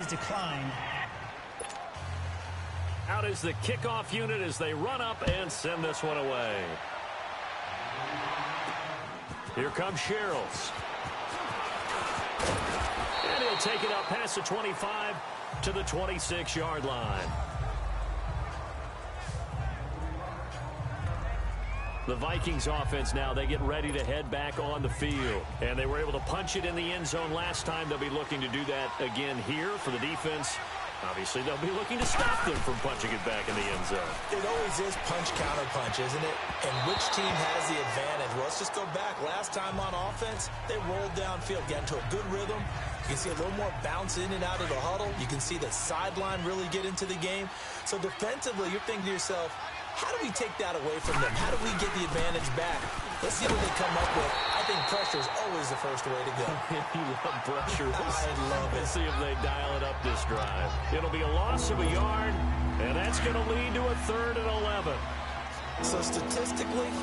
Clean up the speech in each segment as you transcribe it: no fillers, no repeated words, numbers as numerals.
has declined. Out is the kickoff unit as they run up and send this one away. Here comes Sherrills. And he'll take it up past the 25 to the 26-yard line. The Vikings offense now, they get ready to head back on the field. And they were able to punch it in the end zone last time. They'll be looking to do that again here for the defense. Obviously, they'll be looking to stop them from punching it back in the end zone. It always is punch-counter-punch, isn't it? And which team has the advantage? Well, let's just go back. Last time on offense, they rolled downfield, got into a good rhythm. You can see a little more bounce in and out of the huddle. You can see the sideline really get into the game. So defensively, you're thinking to yourself, how do we take that away from them? How do we get the advantage back? Let's see what they come up with. I think pressure is always the first way to go. You love pressure. I love it. Let's see if they dial it up this drive. It'll be a loss of a yard, and that's going to lead to a 3rd and 11. So statistically,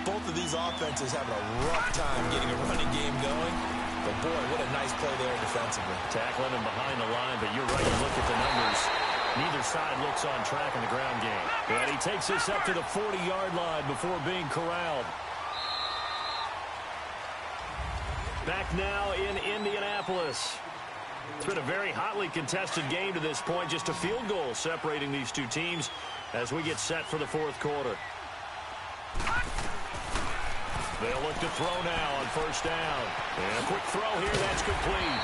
both of these offenses having a rough time getting a running game going. But, boy, what a nice play there defensively. Tackling him behind the line, but you're right. You look at the numbers. Neither side looks on track in the ground game. And he takes this up to the 40-yard line before being corralled. Back now in Indianapolis. It's been a very hotly contested game to this point. Just a field goal separating these two teams as we get set for the 4th quarter. They'll look to throw now on 1st down. And a quick throw here. That's complete.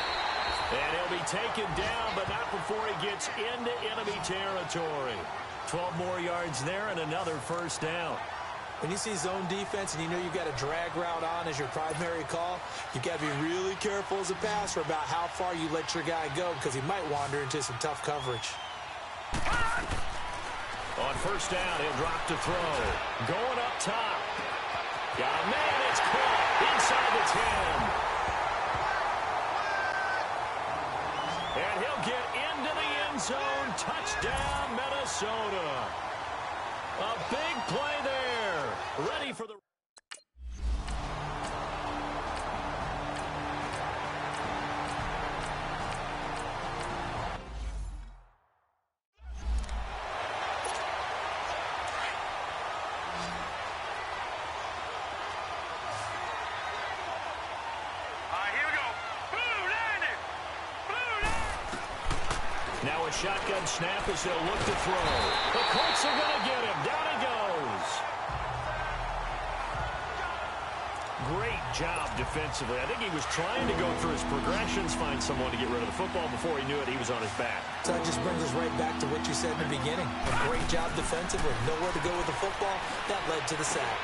And he'll be taken down, but not before he gets into enemy territory. 12 more yards there and another 1st down. When you see zone defense and you know you've got a drag route on as your primary call, you've got to be really careful as a passer about how far you let your guy go because he might wander into some tough coverage. On 1st down, he'll drop to throw. Going up top. Got a man, it's caught inside the 10. And he'll get into the end zone. Touchdown, Minnesota. A big play there. Ready for the... Now a shotgun snap as they'll look to throw. The Colts are going to get him. Down he goes. Great job defensively. I think he was trying to go through his progressions, find someone to get rid of the football. Before he knew it, he was on his back. So that just brings us right back to what you said in the beginning. A great job defensively. Nowhere to go with the football. That led to the sack.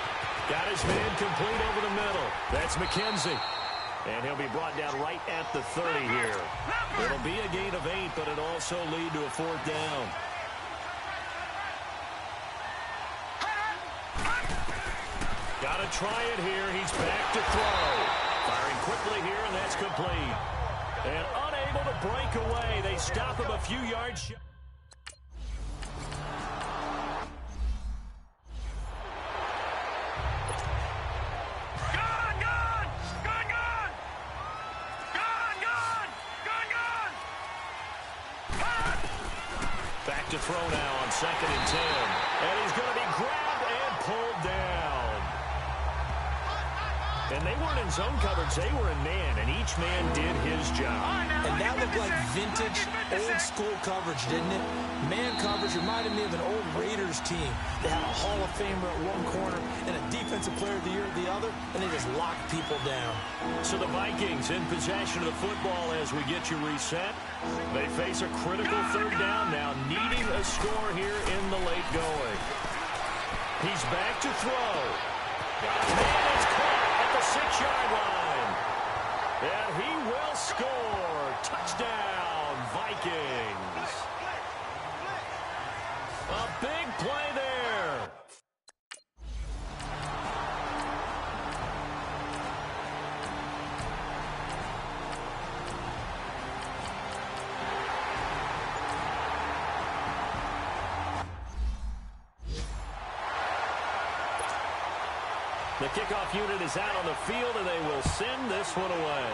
Got his man complete over the middle. That's McKenzie. And he'll be brought down right at the 30 here. It'll be a gain of 8, but it'll also lead to a 4th down. Got to try it here. He's back to throw. Firing quickly here, and that's complete. And unable to break away. They stop him a few yards short. Back to throw now on 2nd and 10. And he's going to be grabbed and pulled down. And they weren't in zone coverage. They were in man, and each man did his job. And that looked like vintage, old-school coverage, didn't it? Man coverage reminded me of an old Raiders team. They had a Hall of Famer at one corner and a Defensive Player of the Year at the other, and they just locked people down. So the Vikings in possession of the football as we get you reset. They face a critical 3rd down now, needing a score here in the late going. He's back to throw. Man, it's caught at the 6-yard line. And he will score. Touchdown, Vikings. A big play there. The kickoff unit is out on the field, and they will send this one away.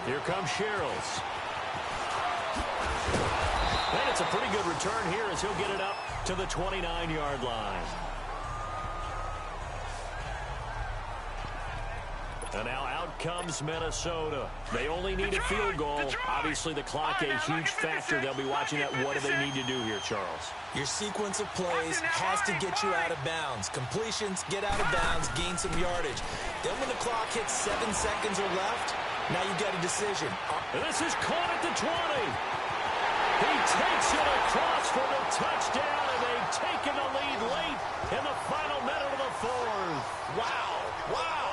Here comes Sherrills. And it's a pretty good return here as he'll get it up to the 29-yard line. And now out comes Minnesota. They only need a field goal. Obviously, the clock a huge factor. They'll be watching that. What do they need to do here, Charles? Your sequence of plays has to get you out of bounds. Completions, get out of bounds, gain some yardage. Then when the clock hits 7 seconds or left, now you've got a decision. And this is caught at the 20. He takes it across for the touchdown, and they've taken the lead late in the final minute of the fourth. Wow, wow.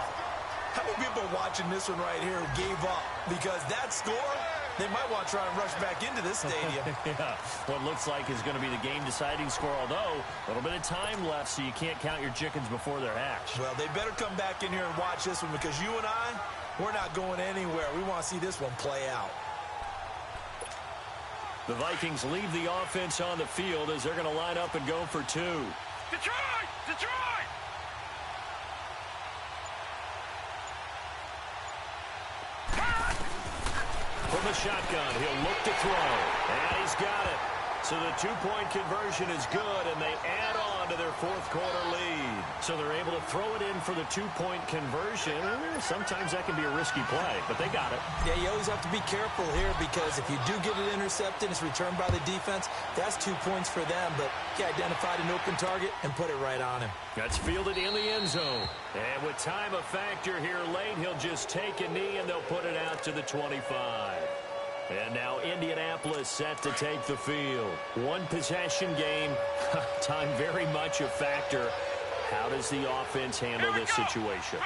How many people are watching this one right here who gave up? Because that score, they might want to try and rush back into this stadium. Yeah, what looks like is going to be the game-deciding score, although a little bit of time left, so you can't count your chickens before they're hatched. Well, they better come back in here and watch this one because you and I, we're not going anywhere. We want to see this one play out. The Vikings leave the offense on the field as they're going to line up and go for two. Detroit! Detroit! From the shotgun, he'll look to throw. And he's got it. So the two-point conversion is good, and they add on to their fourth-quarter lead. So they're able to throw it in for the two-point conversion. Sometimes that can be a risky play, but they got it. Yeah, you always have to be careful here because if you do get it intercepted, it's returned by the defense, that's 2 points for them. But he identified an open target and put it right on him. That's fielded in the end zone. And with time a factor here late, he'll just take a knee, and they'll put it out to the 25. And now Indianapolis set to take the field. One possession game. Time very much a factor. How does the offense handle this situation?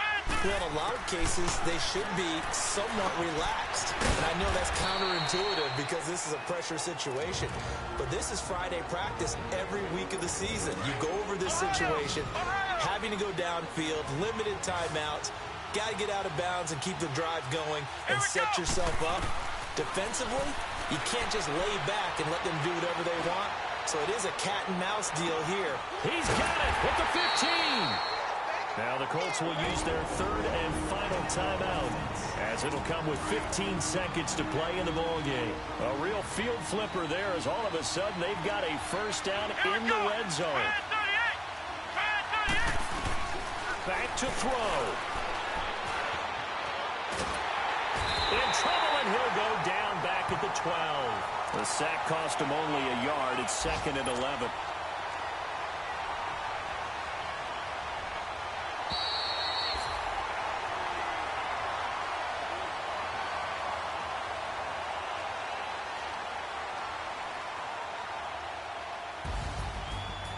Well, in a lot of cases, they should be somewhat relaxed. And I know that's counterintuitive because this is a pressure situation. But this is Friday practice every week of the season. You go over this situation, having to go downfield, limited timeouts, got to get out of bounds and keep the drive going and set yourself up. Defensively, you can't just lay back and let them do whatever they want. So it is a cat-and-mouse deal here. He's got it with the 15. Now the Colts will use their third and final timeout as it'll come with 15 seconds to play in the ball game. A real field flipper there as all of a sudden they've got a first down in the red zone. Back to throw. In trouble, and he'll go down back at the 12. The sack cost him only a yard. It's 2nd and 11.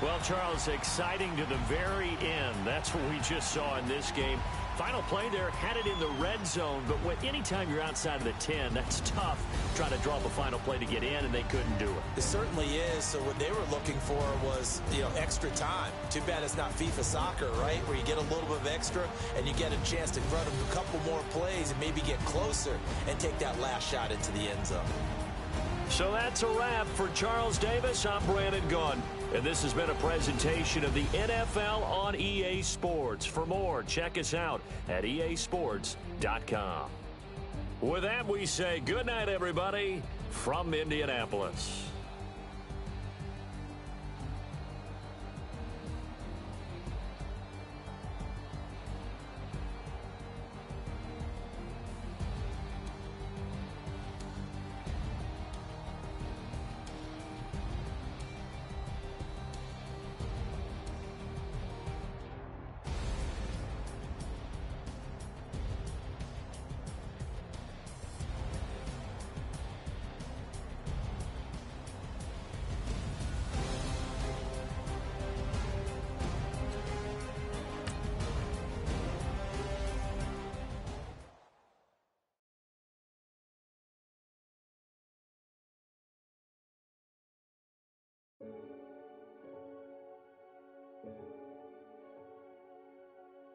Well, Charles, exciting to the very end. That's what we just saw in this game. Final play there, had it in the red zone, but anytime you're outside of the 10, that's tough. Trying to draw up a final play to get in, and they couldn't do it. It certainly is. So what they were looking for was, extra time. Too bad it's not FIFA soccer, right, where you get a little bit of extra and you get a chance to run a couple more plays and maybe get closer and take that last shot into the end zone. So that's a wrap for Charles Davis. I'm Brandon Gunn. And this has been a presentation of the NFL on EA Sports. For more, check us out at easports.com. With that, we say good night, everybody, from Indianapolis.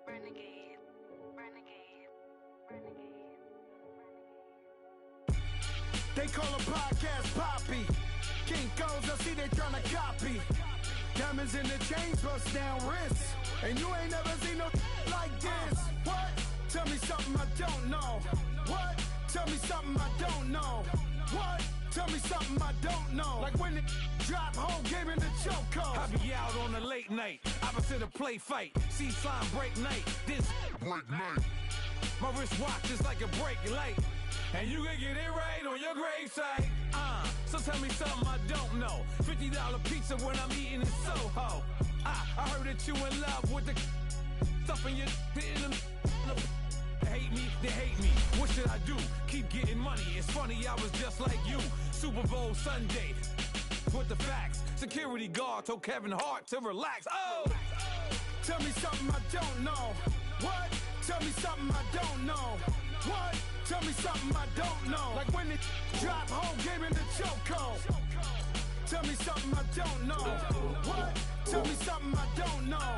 Renegade, renegade, renegade, renegade. They call a podcast Poppy. Kinkos, I see they tryna copy. Diamonds in the chains, bust down wrists. And you ain't never seen no like this. What? Tell me something I don't know. What? Tell me something I don't know. What? Tell me something I don't know. Like when it drop, whole game in the chokehold. I be out on a late night, opposite a play fight. See sign break night, this break night. My wristwatch is like a break light, and you can get it right on your gravesite. So tell me something I don't know. $50 pizza when I'm eating in Soho. I heard that you in love with the stuff in your hitting them. They hate me, they hate me. What should I do? Keep getting money. It's funny, I was just like you. Super Bowl Sunday with the facts. Security guard told Kevin Hart to relax. Oh! Tell me something I don't know. What? Tell me something I don't know. What? Tell me something I don't know. Like when it drop, whole game in the chokehold. Tell me something I don't know. What? Tell me something I don't know.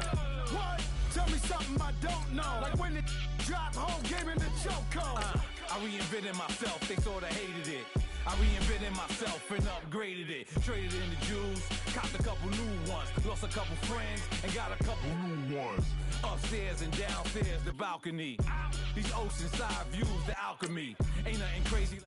What? Tell me something I don't know. Like when it drop, whole game in the chokehold. I reinvented myself, they sorta hated it. I reinvented myself and upgraded it. Traded in the jewels, copped a couple new ones. Lost a couple friends and got a couple new ones. Upstairs and downstairs, the balcony. These oceanside views, the alchemy. Ain't nothing crazy.